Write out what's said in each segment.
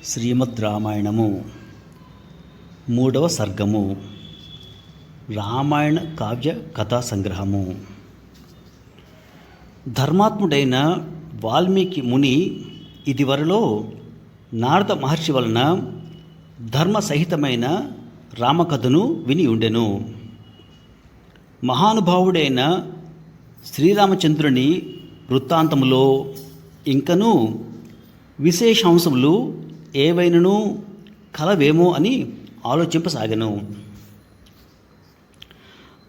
శ్రీమద్ రామాయణము 3వ సర్గము రామాయణ కావ్య కథా సంగ్రహము. ధర్మాత్ముడైన వాల్మీకి ముని ఇదివరలో నారద మహర్షి వలన ధర్మసహితమైన రామకథను విని ఉండెను. మహానుభావుడైన శ్రీరామచంద్రుని వృత్తాంతములో ఇంకనూ విశేషాంశములు ఏవైనను కలవేమో అని ఆలోచింపసాగెను.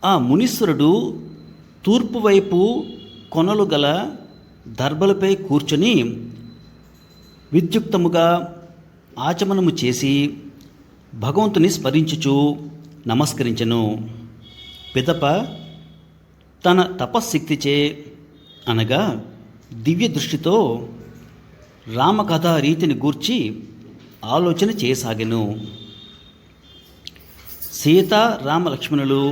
ఆ మునీశ్వరుడు తూర్పు వైపు కొనలు గల దర్భలపై కూర్చొని విద్యుక్తముగా ఆచమనము చేసి భగవంతుని స్మరించుచు నమస్కరించెను. పిదప తన తపశ్శక్తిచే అనగా దివ్య దృష్టితో రామకథా రీతిని గూర్చి ఆలోచన చేయసాగెను. సీత రామలక్ష్మణులు,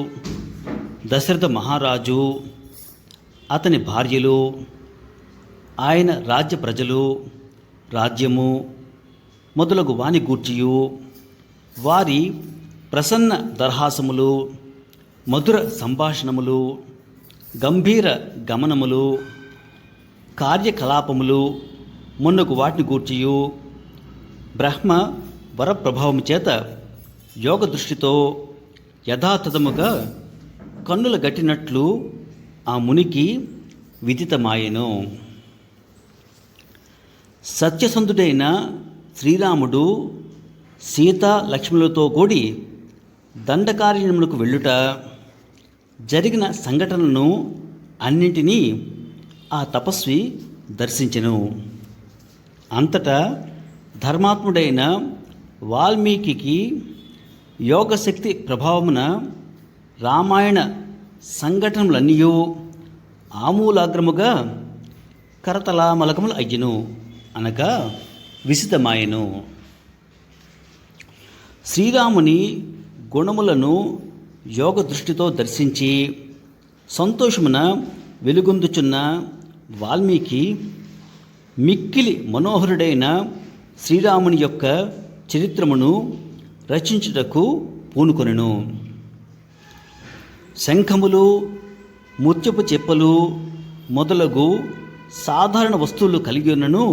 దశరథ మహారాజు, అతని భార్యలు, ఆయన రాజ్య ప్రజలు, రాజ్యము మొదలగు వాని గూర్చియు, వారి ప్రసన్న దర్హాసములు, మధుర సంభాషణములు, గంభీర గమనములు, కార్యకలాపములు మున్నగు వాటిని గూర్చియు బ్రహ్మ వరప్రభావము చేత యోగ దృష్టితో యథాతథముగా కన్నుల గట్టినట్లు ఆ మునికి విదితమాయెను. సత్యసంధుడైన శ్రీరాముడు సీత లక్ష్మణులతో కూడి దండకారణ్యములకు వెళ్ళుట, జరిగిన సంఘటనలను అన్నింటినీ ఆ తపస్వి దర్శించెను. అంతటా ధర్మాత్ముడైన వాల్మీకి యోగశక్తి ప్రభావమున రామాయణ సంఘటనలన్నీ ఆమూలాగ్రముగా కరతలామలకములు అయ్యెను, అనగా విసితమాయెను. శ్రీరాముని గుణములను యోగ దృష్టితో దర్శించి సంతోషమున వెలుగొందుచున్న వాల్మీకి మిక్కిలి మనోహరుడైన శ్రీరాముని యొక్క చరిత్రమును రచించుటకు పూనుకొనెను. శంఖములు, ముత్యపు చెప్పలు మొదలగు సాధారణ వస్తువులు కలిగి ఉన్నను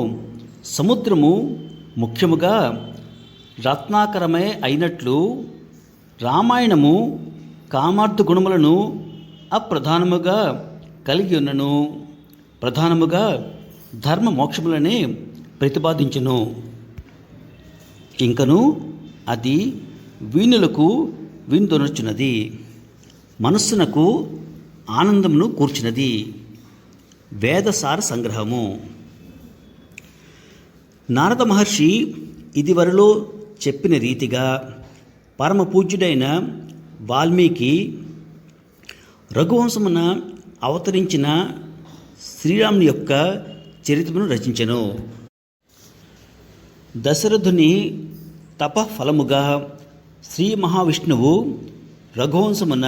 సముద్రము ముఖ్యముగా రత్నాకరమే అయినట్లు రామాయణము కామార్థ గుణములను అప్రధానముగా కలిగి ఉన్నను ప్రధానముగా ధర్మ మోక్షములనే ప్రతిపాదించును. ఇంకను అది వీణులకు విందొనర్చున్నది, మనస్సునకు ఆనందమును కూర్చున్నది. వేదసార సంగ్రహము. నారద మహర్షి ఇదివరలో చెప్పిన రీతిగా పరమ పూజ్యుడైన వాల్మీకి రఘువంశమున అవతరించిన శ్రీరాముని యొక్క చరిత్రను రచించెను. దశరథుని తపఫలముగా శ్రీ మహావిష్ణువు రఘువంశమున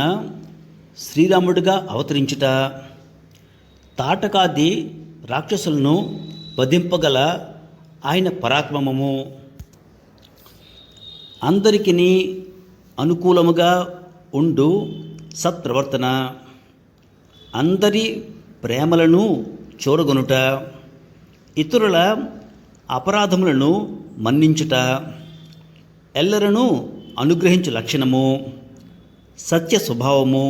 శ్రీరాముడిగా అవతరించుట, తాటకాది రాక్షసులను వధింపగల ఆయన పరాక్రమము, అందరికీ అనుకూలముగా ఉండు సత్ప్రవర్తన, అందరి ప్రేమలను చూరగొనుట, ఇతరుల అపరాధములను మన్నించుట, ఎల్లరను అనుగ్రహించు లక్షణము, సత్య స్వభావము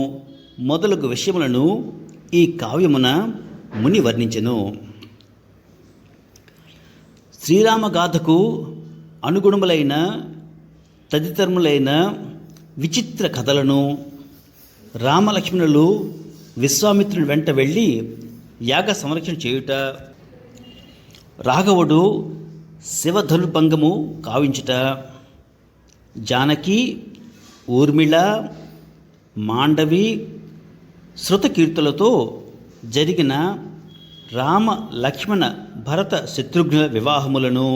మొదలగు విషయములను ఈ కావ్యమున ముని వర్ణించెను. శ్రీరామగాథకు అనుగుణములైన తదితరములైన విచిత్ర కథలను రామలక్ష్మణులు విశ్వామిత్రుని వెంట వెళ్ళి యాగ సంరక్షణ చేయుట, రాఘవుడు శివధనుర్భంగము కావించుట, జానకి, ఊర్మిళ, మాండవి, శృతకీర్తులతో జరిగిన రామ లక్ష్మణ భరత శత్రుఘ్నుల వివాహములను,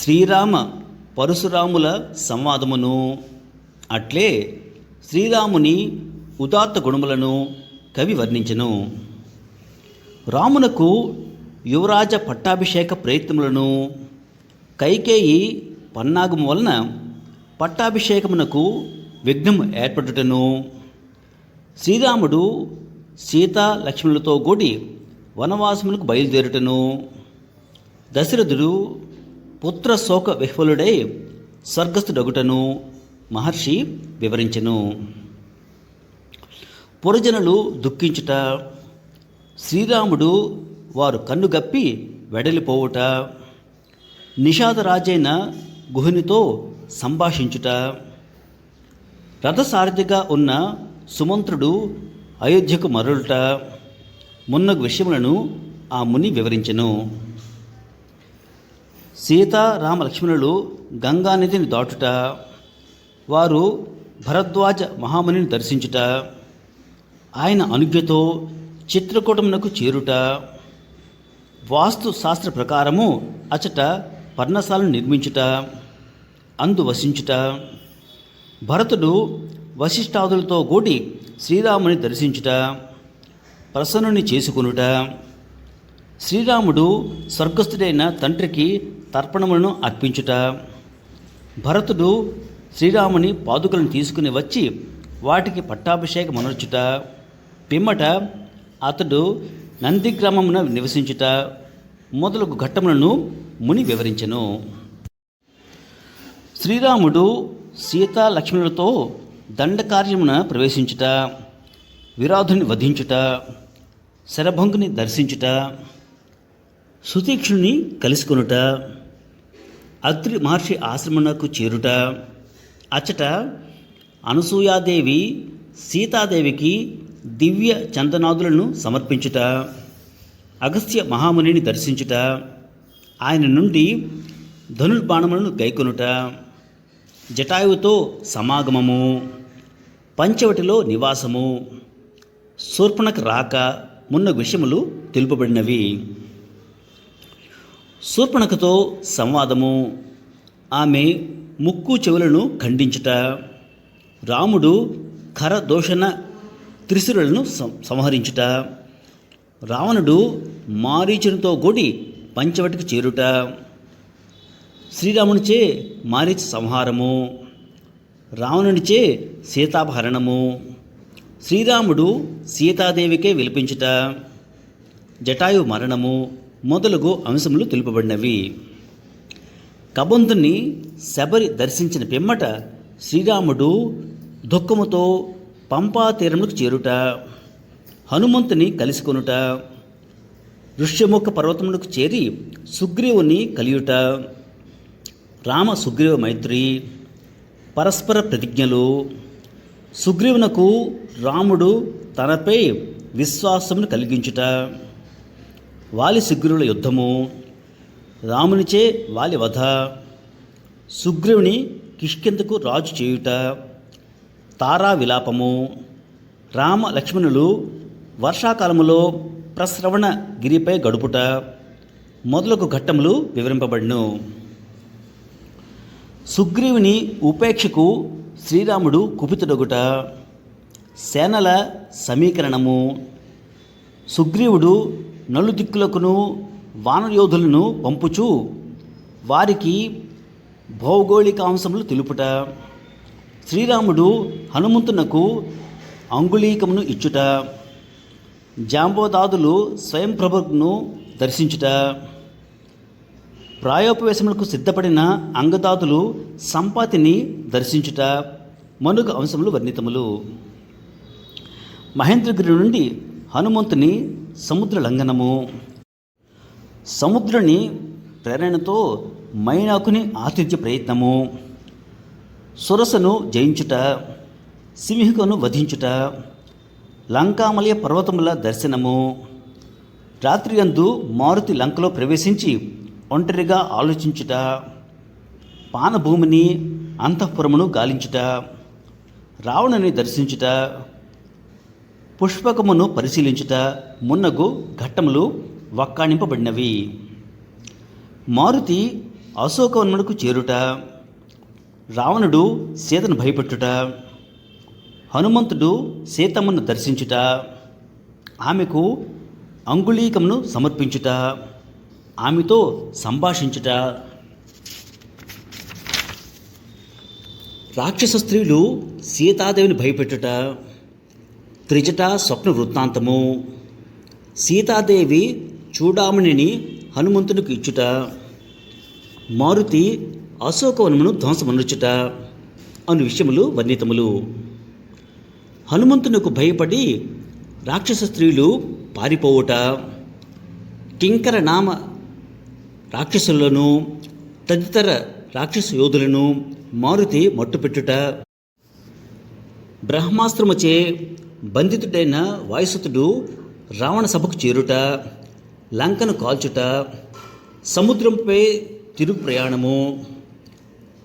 శ్రీరామ పరశురాముల సంవాదమును, అట్లే శ్రీరాముని ఉదాత్త గుణములను కవి వర్ణించెను. రామునకు యువరాజ పట్టాభిషేక ప్రయత్నములను, కైకేయి పన్నాగము వలన పట్టాభిషేకమునకు విఘ్నం ఏర్పడుటను, శ్రీరాముడు సీతా లక్ష్మణులతో కూడి వనవాసమునకు బయలుదేరుటను, దశరథుడు పుత్ర శోక విహ్వలుడై స్వర్గస్థుడగుటను మహర్షి వివరించెను. పురజనులు దుఃఖించుట, శ్రీరాముడు వారు కన్నుగప్పి వెడలిపోవుట, నిషాదరాజైన గుహునితో సంభాషించుట, రథసారథిగా ఉన్న సుమంత్రుడు అయోధ్యకు మరలుట మున్నగు విషయములను ఆ ముని వివరించెను. సీతారామ లక్ష్మణులు గంగానదిని దాటుట, వారు భరద్వాజ మహామునిని దర్శించుట, ఆయన అనుజ్ఞతో చిత్రకూటమునకు చేరుట, వాస్తు శాస్త్ర ప్రకారము అచట పర్ణశాలను నిర్మించుట, అందు వసించుట, భరతుడు వశిష్ఠాదులతో కూడి శ్రీరాముని దర్శించుట, ప్రసన్నుని చేసుకొనుట, శ్రీరాముడు స్వర్గస్థుడైన తండ్రికి తర్పణములను అర్పించుట, భరతుడు శ్రీరాముని పాదుకలను తీసుకుని వచ్చి వాటికి పట్టాభిషేకమనర్చుట, పిమ్మట అతడు నందిగ్రామమున నివసించుట మొదలగు ఘట్టములను ముని వివరించెను. శ్రీరాముడు సీతా లక్ష్మణులతో దండకార్యమున ప్రవేశించుట, విరాధుని వధించుట, శరభంగుని దర్శించుట, సుతీక్షుని కలుసుకొనుట, అత్రి మహర్షి ఆశ్రమమునకు చేరుట, అచ్చట అనసూయాదేవి సీతాదేవికి దివ్య చందనాదులను సమర్పించుట, అగస్త్య మహామునిని దర్శించుట, ఆయన నుండి ధనుర్బాణములను గైకొనుట, జటాయువుతో సమాగమము, పంచవటిలో నివాసము, శూర్పణఖ రాక మున్న విషయములు తెలుపబడినవి. శూర్పణఖతో సంవాదము, ఆమె ముక్కు చెవులను ఖండించుట, రాముడు ఖరదోషణ త్రిశూరులను సంహరించుట, రావణుడు మారీచునితో కూడి పంచవటికి చేరుట, శ్రీరామునిచే మారీచ సంహారము, రావణునిచే సీతాపహరణము, శ్రీరాముడు సీతాదేవికే విలపించుట, జటాయు మరణము మొదలగు అంశములు తెలుపబడినవి. కబంధుని శబరి దర్శించిన పిమ్మట శ్రీరాముడు దుఃఖముతో పంపా తీరములకు చేరుట, హనుమంతుని కలుసుకొనుట, ఋష్యముఖ పర్వతమునకు చేరి సుగ్రీవుని కలియుట, రామ సుగ్రీవ మైత్రి, పరస్పర ప్రతిజ్ఞలు, సుగ్రీవునకు రాముడు తనపై విశ్వాసమును కలిగించుట, వాలి సుగ్రీవుల యుద్ధము, రామునిచే వాలి వధ, సుగ్రీవుని కిష్కింధకు రాజు చేయుట, తారా విలాపము, రామ లక్ష్మణులు వర్షాకాలములో ప్రశ్రవణ గిరిపై గడుపుట మొదలగు ఘట్టములు వివరింపబడును. సుగ్రీవుని ఉపేక్షకు శ్రీరాముడు కుపితుడగుట, సేనల సమీకరణము, సుగ్రీవుడు నలుదిక్కులకును వానయోధులను పంపుచు వారికి భౌగోళికాంశములు తెలుపుట, శ్రీరాముడు హనుమంతునకు అంగుళీకమును ఇచ్చుట, జాంబోదాదులు స్వయంప్రభును దర్శించుట, ప్రాయోపవేశములకు సిద్ధపడిన అంగదాదులు సంపాతిని దర్శించుట మనుగ అంశములు వర్ణితములు. మహేంద్రగిరి నుండి హనుమంతుని సముద్ర లంఘనము, సముద్రుని ప్రేరణతో మైనాకుని ఆతిథ్య ప్రయత్నము, సురసను జయించుట, సింహికను వధించుట, లంకామలయ పర్వతముల దర్శనము, రాత్రియందు మారుతి లంకలో ప్రవేశించి ఒంటరిగా ఆలోచించుట, పానభూమిని అంతఃపురమును గాలించుట, రావణుని దర్శించుట, పుష్పకమును పరిశీలించుట మున్నగు ఘట్టములు వక్కాణింపబడినవి. మారుతి అశోకవనమునకు చేరుట, రావణుడు సీతను భయపెట్టుట, హనుమంతుడు సీతమ్మను దర్శించుట, ఆమెకు అంగుళీకమును సమర్పించుట, ఆమెతో సంభాషించుట, రాక్షస స్త్రీలు సీతాదేవిని భయపెట్టుట, త్రిజట స్వప్న వృత్తాంతము, సీతాదేవి చూడామణిని హనుమంతునికి ఇచ్చుట, మారుతి అశోకవనమును ధ్వంసమనుచుట అను విషయములు వర్ణితములు. హనుమంతునకు భయపడి రాక్షస స్త్రీలు పారిపోవుట, కింకర నామ రాక్షసులను తదితర రాక్షస యోధులను మారుతి మట్టుపెట్టుట, బ్రహ్మాస్త్రముచే బంధితుడైన వాయుసుతుడు రావణ సభకు చేరుట, లంకను కాల్చుట, సముద్రంపై తిరుగు ప్రయాణము,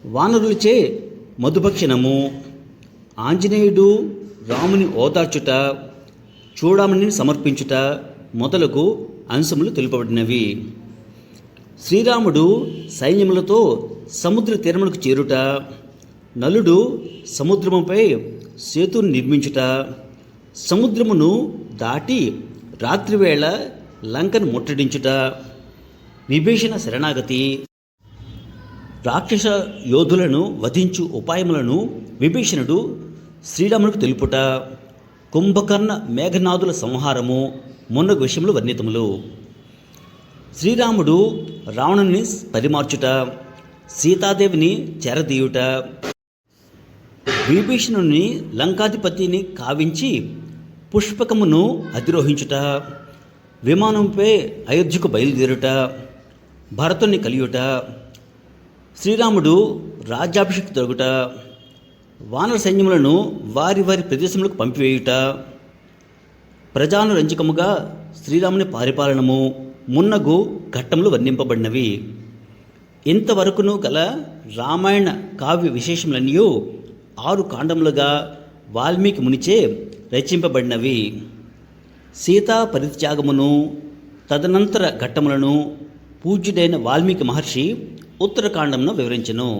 వానరులచే మధుభక్షణము, ఆంజనేయుడు రాముని ఓదార్చుట, చూడామణిని సమర్పించుట మొదలగు అంశములు తెలుపబడినవి. శ్రీరాముడు సైన్యములతో సముద్ర తీరములకు చేరుట, నలుడు సముద్రముపై సేతును నిర్మించుట, సముద్రమును దాటి రాత్రివేళ లంకను ముట్టడించుట, విభీషణ శరణాగతి, రాక్షస యోధులను వధించు ఉపాయములను విభీషణుడు శ్రీరామునికి తెలుపుట, కుంభకర్ణ మేఘనాదుల సంహారము మొన్నగు విషయములు వర్ణితములు. శ్రీరాముడు రావణుని పరిమార్చుట, సీతాదేవిని చెరదీయుట, విభీషణుని లంకాధిపతిని కావించి పుష్పకమును అధిరోహించుట, విమానంపై అయోధ్యకు బయలుదేరుట, భరతుని కలియుట, శ్రీరాముడు రాజ్యాభిషేకం జరుగుట, వానర సైన్యములను వారి వారి ప్రదేశములకు పంపివేయుట, ప్రజానురంజకముగా శ్రీరాముని పరిపాలనము మున్నగు ఘట్టములు వర్ణింపబడినవి. ఇంతవరకును గల రామాయణ కావ్య విశేషములన్నీ 6 కాండములుగా వాల్మీకి మునిచే రచింపబడినవి. సీతా పరిత్యాగమును తదనంతర ఘట్టములను పూజ్యుడైన వాల్మీకి మహర్షి ఉత్తరకాండమును వివరించెను.